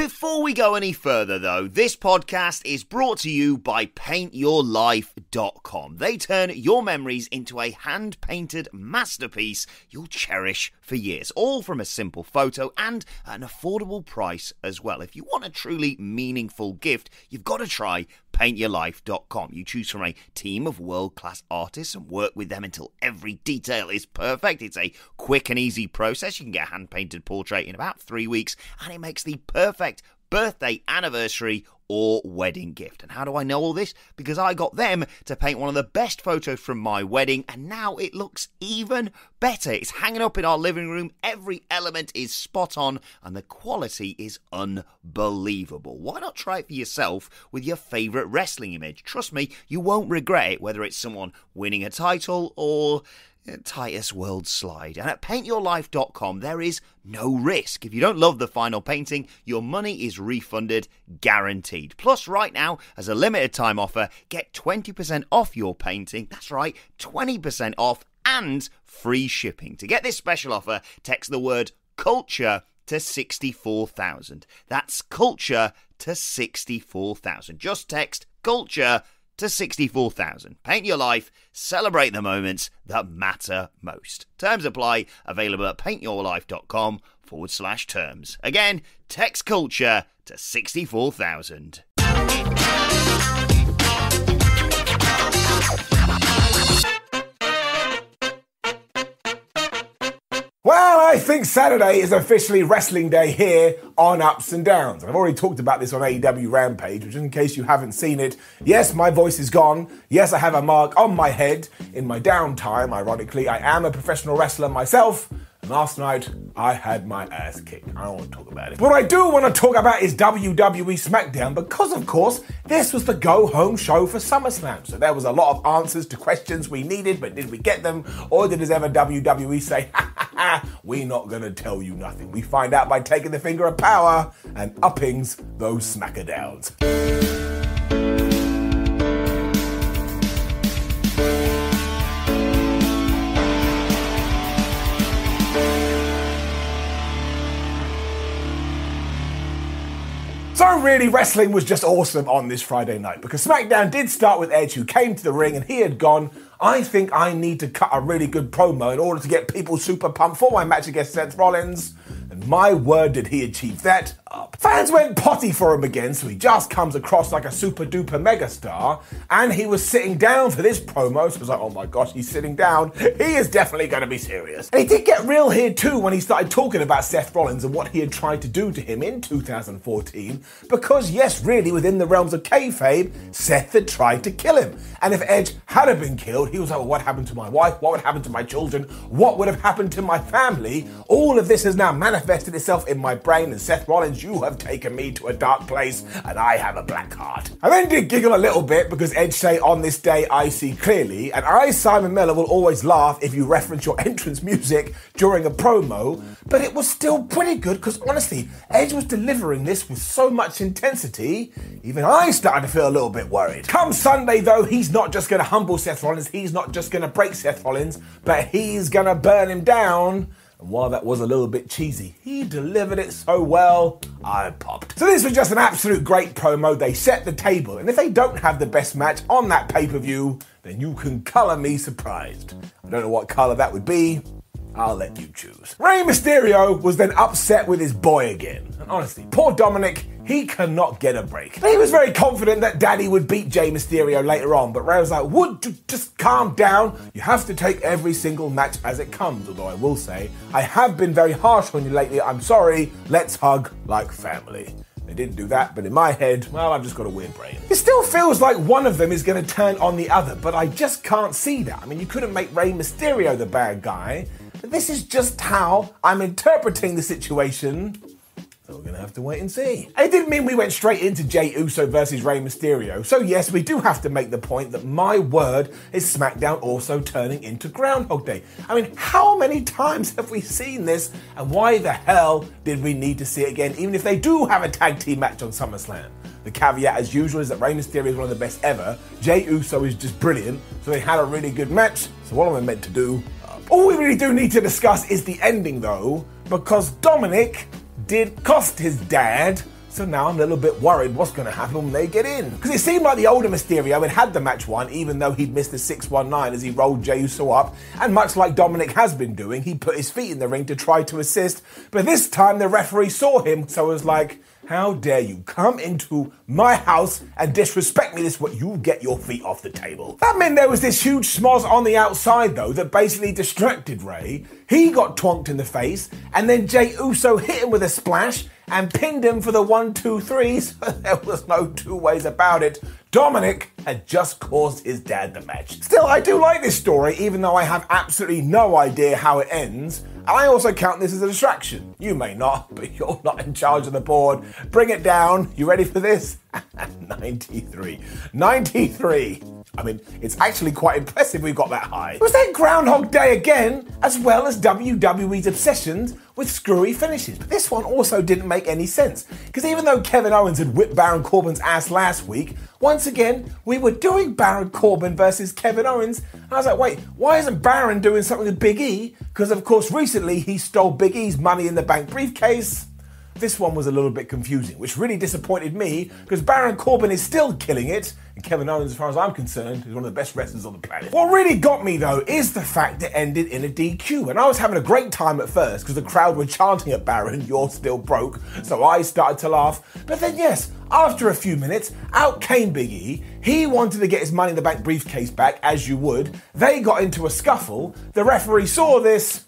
Before we go any further, though, this podcast is brought to you by PaintYourLife.com. They turn your memories into a hand-painted masterpiece you'll cherish for years, all from a simple photo and an affordable price as well. If you want a truly meaningful gift, you've got to try PaintYourLife.com. You choose from a team of world-class artists and work with them until every detail is perfect. It's a quick and easy process. You can get a hand-painted portrait in about 3 weeks, and it makes the perfect birthday, anniversary, or wedding gift. And how do I know all this? Because I got them to paint one of the best photos from my wedding, and now it looks even better. It's hanging up in our living room. Every element is spot on, and the quality is unbelievable. Why not try it for yourself with your favourite wrestling image? Trust me, you won't regret it, whether it's someone winning a title or Titus World Slide. And at PaintYourLife.com, there is no risk. If you don't love the final painting, your money is refunded, guaranteed. Plus, right now, as a limited time offer, get 20% off your painting. That's right, 20% off and free shipping. To get this special offer, text the word culture to 64,000. That's culture to 64,000. Just text culture to 64,000. Paint your life, celebrate the moments that matter most. Terms apply, available at paintyourlife.com/terms. Again, text culture to 64,000. Well, I think Saturday is officially wrestling day here on Ups and Downs. And I've already talked about this on AEW Rampage, which in case you haven't seen it, yes, my voice is gone. Yes, I have a mark on my head. In my downtime, ironically, I am a professional wrestler myself. And last night, I had my ass kicked. I don't want to talk about it. What I do want to talk about is WWE SmackDown because, of course, this was the go-home show for SummerSlam. So there was a lot of answers to questions we needed, but did we get them? Or did as ever WWE say, ha ha ha, we're not going to tell you nothing. We find out by taking the finger of power and uppings those smackerdowns. So really, wrestling was just awesome on this Friday night because SmackDown did start with Edge, who came to the ring and he had gone, I think I need to cut a really good promo in order to get people super pumped for my match against Seth Rollins. And my word, did he achieve that up. Fans went potty for him again, so he just comes across like a super duper megastar. And he was sitting down for this promo, so it was like, oh my gosh, he's sitting down. He is definitely going to be serious. And he did get real here too when he started talking about Seth Rollins and what he had tried to do to him in 2014. Because yes, really, within the realms of kayfabe, Seth had tried to kill him. And if Edge had have been killed, he was like, well, what happened to my wife? What would happen to my children? What would have happened to my family? All of this has now manifested itself in my brain, and Seth Rollins, you have taken me to a dark place, and I have a black heart. I then did giggle a little bit because Edge say, on this day I see clearly, and I, Simon Miller, will always laugh if you reference your entrance music during a promo, but it was still pretty good because honestly, Edge was delivering this with so much intensity, even I started to feel a little bit worried. Come Sunday though, he's not just going to humble Seth Rollins, he's not just going to break Seth Rollins, but he's going to burn him down. And while that was a little bit cheesy, he delivered it so well, I popped. So this was just an absolute great promo. They set the table, and if they don't have the best match on that pay-per-view, then you can colour me surprised. I don't know what colour that would be. I'll let you choose. Rey Mysterio was then upset with his boy again. And honestly, poor Dominic, he cannot get a break. He was very confident that Daddy would beat Jey Mysterio later on, but Rey was like, would you just calm down? You have to take every single match as it comes, although I will say, I have been very harsh on you lately. I'm sorry, let's hug like family. They didn't do that, but in my head, well, I've just got a weird brain. It still feels like one of them is going to turn on the other, but I just can't see that. I mean, you couldn't make Rey Mysterio the bad guy, but this is just how I'm interpreting the situation. So we're going to have to wait and see. It didn't mean we went straight into Jey Uso versus Rey Mysterio. So yes, we do have to make the point that my word is SmackDown also turning into Groundhog Day. I mean, how many times have we seen this? And why the hell did we need to see it again, even if they do have a tag team match on SummerSlam? The caveat, as usual, is that Rey Mysterio is one of the best ever. Jey Uso is just brilliant. So they had a really good match. So what am I meant to do? All we really do need to discuss is the ending, though, because Dominic did cost his dad So now I'm a little bit worried what's going to happen when they get in. Because it seemed like the older Mysterio had the match won, even though he'd missed the 619 as he rolled Jey Uso up. And much like Dominic has been doing, he put his feet in the ring to try to assist. But this time the referee saw him, so it was like, how dare you come into my house and disrespect me this way? You get your feet off the table. That meant there was this huge schmoz on the outside though that basically distracted Rey. He got twonked in the face and then Jey Uso hit him with a splash and pinned him for the 1, 2, 3s. There was no two ways about it. Dominic had just caused his dad the match. Still, I do like this story, even though I have absolutely no idea how it ends. And I also count this as a distraction. You may not, but you're not in charge of the board. Bring it down. You ready for this? 93. 93. I mean, it's actually quite impressive we got that high. Was that Groundhog Day again, as well as WWE's obsessions with screwy finishes? But this one also didn't make any sense, because even though Kevin Owens had whipped Baron Corbin's ass last week, once again, we were doing Baron Corbin versus Kevin Owens, and I was like, wait, why isn't Baron doing something with Big E? Because of course recently he stole Big E's Money in the Bank briefcase. This one was a little bit confusing, which really disappointed me, because Baron Corbin is still killing it, and Kevin Owens, as far as I'm concerned, is one of the best wrestlers on the planet. What really got me, though, is the fact it ended in a DQ, and I was having a great time at first, because the crowd were chanting at Baron, "You're still broke," so I started to laugh, but then yes, after a few minutes, out came Big E. He wanted to get his Money in the Bank briefcase back, as you would. They got into a scuffle. The referee saw this,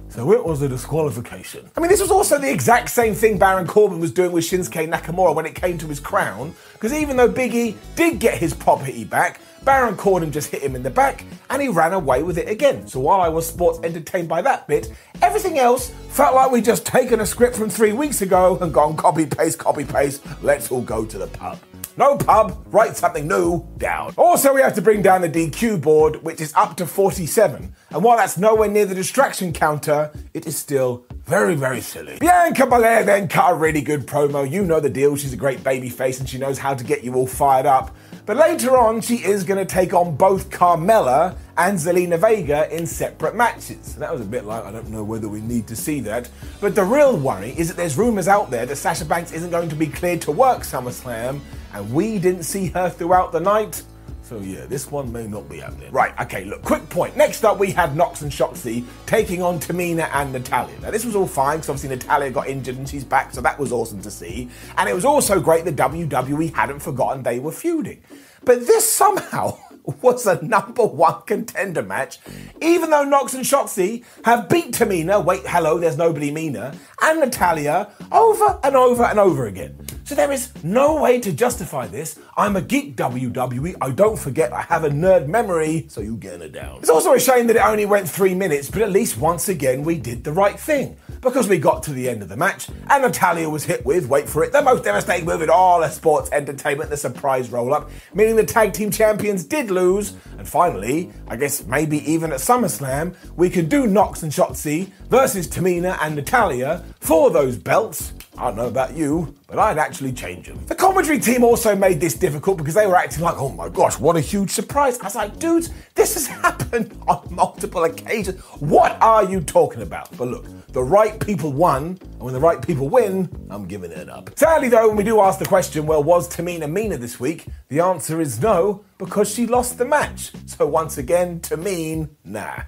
so it was a disqualification. I mean, this was also the exact same thing Baron Corbin was doing with Shinsuke Nakamura when it came to his crown, because even though Big E did get his property back, Baron Corbin just hit him in the back and he ran away with it again. So while I was sports entertained by that bit, everything else felt like we'd just taken a script from 3 weeks ago and gone copy, paste, let's all go to the pub. No pub, write something new down. Also, we have to bring down the DQ board, which is up to 47. And while that's nowhere near the distraction counter, it is still very, very silly. Bianca Belair then cut a really good promo. You know the deal. She's a great babyface and she knows how to get you all fired up. But later on, she is going to take on both Carmella and Zelina Vega in separate matches. And that was a bit like, I don't know whether we need to see that. But the real worry is that there's rumours out there that Sasha Banks isn't going to be cleared to work SummerSlam, and we didn't see her throughout the night. So yeah, this one may not be happening. Right, okay, look, quick point. Next up, we had Nox and Shotzi taking on Tamina and Natalya. Now, this was all fine, because obviously Natalya got injured and she's back, so that was awesome to see. And it was also great that WWE hadn't forgotten they were feuding. But this somehow was a #1 contender match, even though Nox and Shotzi have beat Tamina, wait, hello, there's nobody meaner, and Natalya over and over and over again. So there is no way to justify this. I'm a geek, WWE. I don't forget I have a nerd memory, so you get it down. It's also a shame that it only went 3 minutes, but at least once again we did the right thing, because we got to the end of the match and Natalya was hit with, wait for it, the most devastating move in all of sports entertainment, the surprise roll-up, meaning the tag team champions did lose. And finally, I guess maybe even at SummerSlam, we could do Nox and Shotzi versus Tamina and Natalya for those belts. I don't know about you, but I'd actually change them. The commentary team also made this difficult because they were acting like, oh my gosh, what a huge surprise. I was like, dudes, this has happened on multiple occasions. What are you talking about? But look, the right people won, and when the right people win, I'm giving it up. Sadly though, when we do ask the question, well, was Tamina meaner this week? The answer is no, because she lost the match. So once again, Tamina, nah.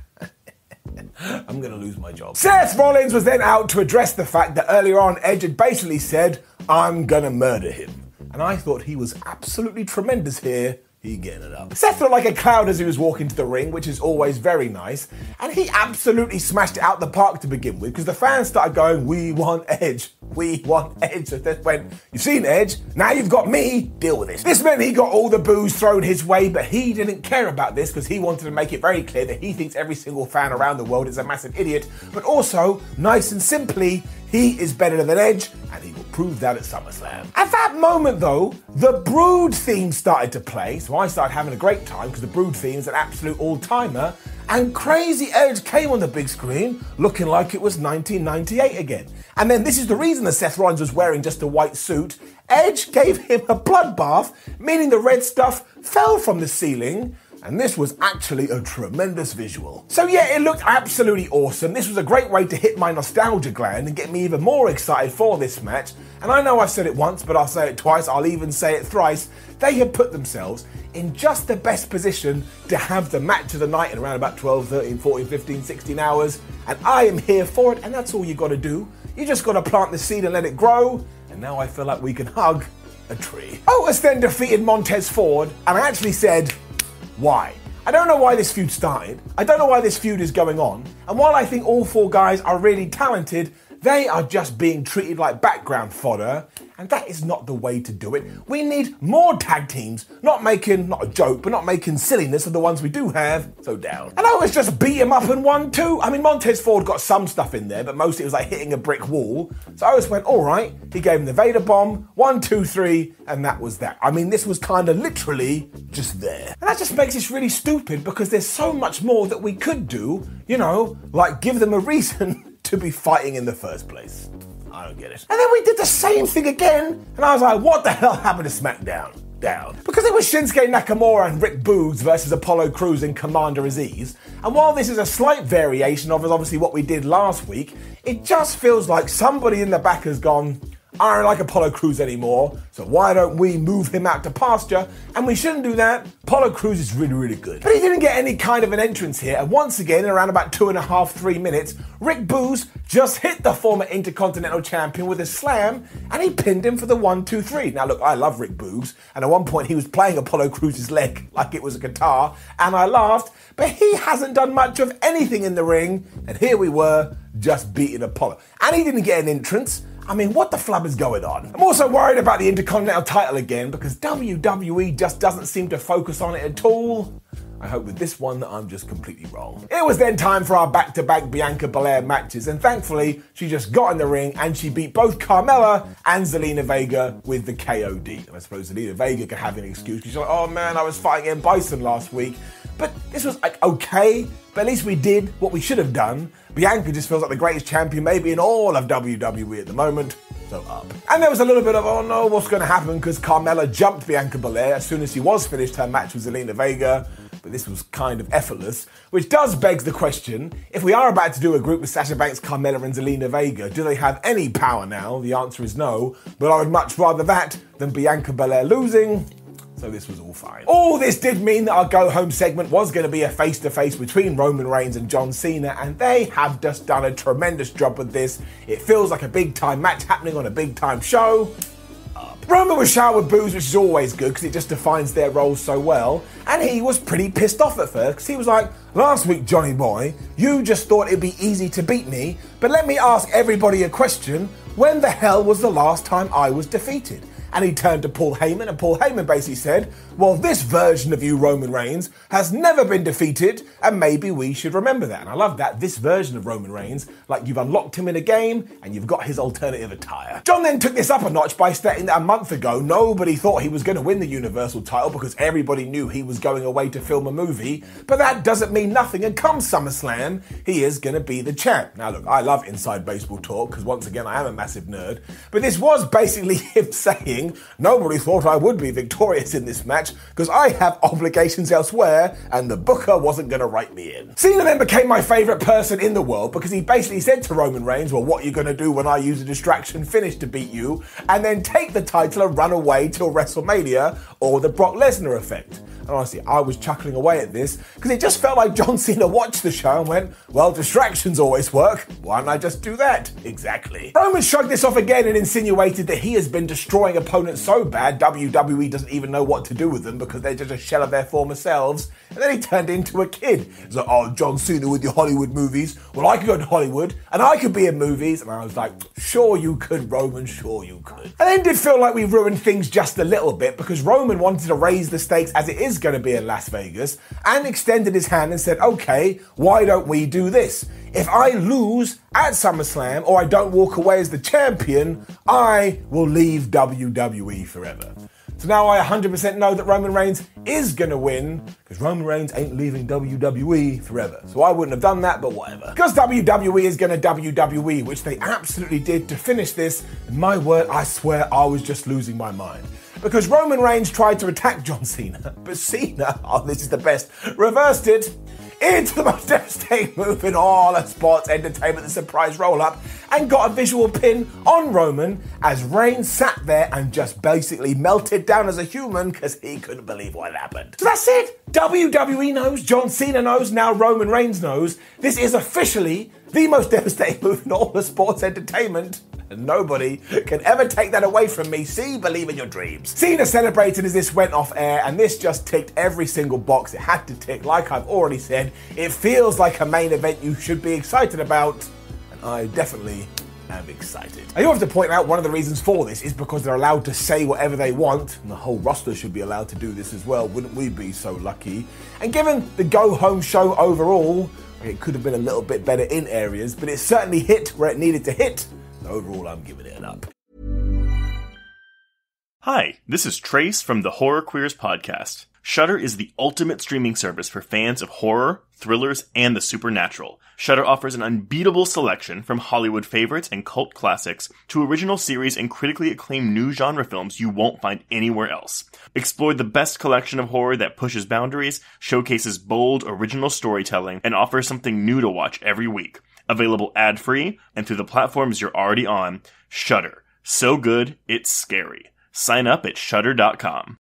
I'm going to lose my job. Seth Rollins was then out to address the fact that earlier on Edge had basically said, I'm going to murder him. And I thought he was absolutely tremendous here. He getting it up. Seth looked like a cloud as he was walking to the ring, which is always very nice. And he absolutely smashed it out the park to begin with, because the fans started going, we want Edge. We want Edge. So Seth went, you've seen Edge, now you've got me, deal with this. This meant he got all the boos thrown his way, but he didn't care about this because he wanted to make it very clear that he thinks every single fan around the world is a massive idiot, but also, nice and simply, he is better than Edge, and he will prove that at SummerSlam. At that moment, though, the Brood theme started to play, so I started having a great time because the Brood theme is an absolute all-timer, and Crazy Edge came on the big screen looking like it was 1998 again. And then this is the reason that Seth Rollins was wearing just a white suit. Edge gave him a bloodbath, meaning the red stuff fell from the ceiling, and this was actually a tremendous visual. So yeah, it looked absolutely awesome. This was a great way to hit my nostalgia gland and get me even more excited for this match. And I know I've said it once, but I'll say it twice, I'll even say it thrice. They have put themselves in just the best position to have the match of the night in around about 12, 13, 14, 15, 16 hours. And I am here for it, and that's all you got to do. You just got to plant the seed and let it grow. And now I feel like we can hug a tree. Otis then defeated Montez Ford, and I actually said, why? I don't know why this feud started. I don't know why this feud is going on. And while I think all four guys are really talented, they are just being treated like background fodder, and that is not the way to do it. We need more tag teams, not a joke, but not making silliness of the ones we do have, so down. And Otis just beat him up and won too. I mean, Montez Ford got some stuff in there, but mostly it was like hitting a brick wall. So Otis went, all right, he gave him the Vader Bomb, 1, 2, 3, and that was that. I mean, this was kind of literally just there. And that just makes this really stupid because there's so much more that we could do, like give them a reason to be fighting in the first place. I don't get it. And then we did the same thing again, and I was like, what the hell happened to SmackDown? Down. Because it was Shinsuke Nakamura and Rick Boogs versus Apollo Crews and Commander Aziz, and while this is a slight variation of obviously what we did last week, it just feels like somebody in the back has gone, I don't like Apollo Crews anymore, so why don't we move him out to pasture? And we shouldn't do that. Apollo Crews is really, really good. But he didn't get any kind of an entrance here, and once again, in around about 2.5, 3 minutes, Rick Boogs just hit the former Intercontinental Champion with a slam, and he pinned him for the 1, 2, 3. Now look, I love Rick Boogs, and at one point he was playing Apollo Crews' leg like it was a guitar, and I laughed, but he hasn't done much of anything in the ring, and here we were, just beating Apollo. And he didn't get an entrance. I mean, what the flub is going on? I'm also worried about the Intercontinental title again because WWE just doesn't seem to focus on it at all. I hope with this one that I'm just completely wrong. It was then time for our back-to-back Bianca Belair matches, and thankfully she just got in the ring and she beat both Carmella and Zelina Vega with the KOD. And I suppose Zelina Vega could have an excuse. She's like, oh man, I was fighting M. Bison last week. But this was like okay, but at least we did what we should have done. Bianca just feels like the greatest champion maybe in all of WWE at the moment. So up. And there was a little bit of, oh no, what's going to happen? Because Carmella jumped Bianca Belair as soon as she was finished her match with Zelina Vega. But this was kind of effortless, which does beg the question, if we are about to do a group with Sasha Banks, Carmella and Zelina Vega, do they have any power now? The answer is no, but I would much rather that than Bianca Belair losing. So this was all fine. All this did mean that our go-home segment was going to be a face-to-face between Roman Reigns and John Cena, and they have just done a tremendous job with this. It feels like a big-time match happening on a big-time show. Roman was showered with booze, which is always good because it just defines their roles so well, and he was pretty pissed off at first because he was like, last week, Johnny boy, you just thought it'd be easy to beat me, but let me ask everybody a question. When the hell was the last time I was defeated? And he turned to Paul Heyman, and Paul Heyman basically said, well, this version of you, Roman Reigns, has never been defeated, and maybe we should remember that. And I love that, this version of Roman Reigns, like you've unlocked him in a game, and you've got his alternative attire. John then took this up a notch by stating that a month ago, nobody thought he was going to win the Universal title because everybody knew he was going away to film a movie, but that doesn't mean nothing, and come SummerSlam, he is going to be the champ. Now look, I love inside baseball talk, because once again, I am a massive nerd, but this was basically him saying, nobody thought I would be victorious in this match because I have obligations elsewhere and the booker wasn't going to write me in. Cena then became my favourite person in the world because he basically said to Roman Reigns, well, what are you going to do when I use a distraction finish to beat you and then take the title and run away till WrestleMania, or the Brock Lesnar effect? And honestly, I was chuckling away at this because it just felt like John Cena watched the show and went, well, distractions always work. Why don't I just do that? Exactly. Roman shrugged this off again and insinuated that he has been destroying opponents so bad WWE doesn't even know what to do with them because they're just a shell of their former selves. And then he turned into a kid. He's like, oh, John Cena with your Hollywood movies. Well, I could go to Hollywood and I could be in movies. And I was like, sure you could, Roman, sure you could. And then it did feel like we ruined things just a little bit because Roman wanted to raise the stakes as it is going to be in Las Vegas and extended his hand and said, okay, why don't we do this? If I lose at SummerSlam or I don't walk away as the champion, I will leave WWE forever. So now I 100% know that Roman Reigns is going to win because Roman Reigns ain't leaving WWE forever. So I wouldn't have done that, but whatever. Because WWE is going to WWE, which they absolutely did to finish this, and my word, I swear I was just losing my mind. Because Roman Reigns tried to attack John Cena, but Cena, oh this is the best, reversed it. into the most devastating move in all of sports entertainment, the surprise roll-up, and got a visual pin on Roman as Reigns sat there and just basically melted down as a human because he couldn't believe what happened. So that's it. WWE knows, John Cena knows, now Roman Reigns knows. This is officially the most devastating move in all of sports entertainment. And nobody can ever take that away from me. See, believe in your dreams. Cena celebrated as this went off air, and this just ticked every single box it had to tick. Like I've already said, it feels like a main event you should be excited about, and I definitely am excited. I do have to point out one of the reasons for this is because they're allowed to say whatever they want, and the whole roster should be allowed to do this as well. Wouldn't we be so lucky? And given the go-home show overall, it could have been a little bit better in areas, but it certainly hit where it needed to hit. Overall, I'm giving it an up. Hi, this is Trace from the Horror Queers podcast. Shudder is the ultimate streaming service for fans of horror, thrillers, and the supernatural. Shudder offers an unbeatable selection from Hollywood favorites and cult classics to original series and critically acclaimed new genre films you won't find anywhere else. Explore the best collection of horror that pushes boundaries, showcases bold, original storytelling, and offers something new to watch every week. Available ad-free and through the platforms you're already on. Shudder. So good, it's scary. Sign up at Shudder.com.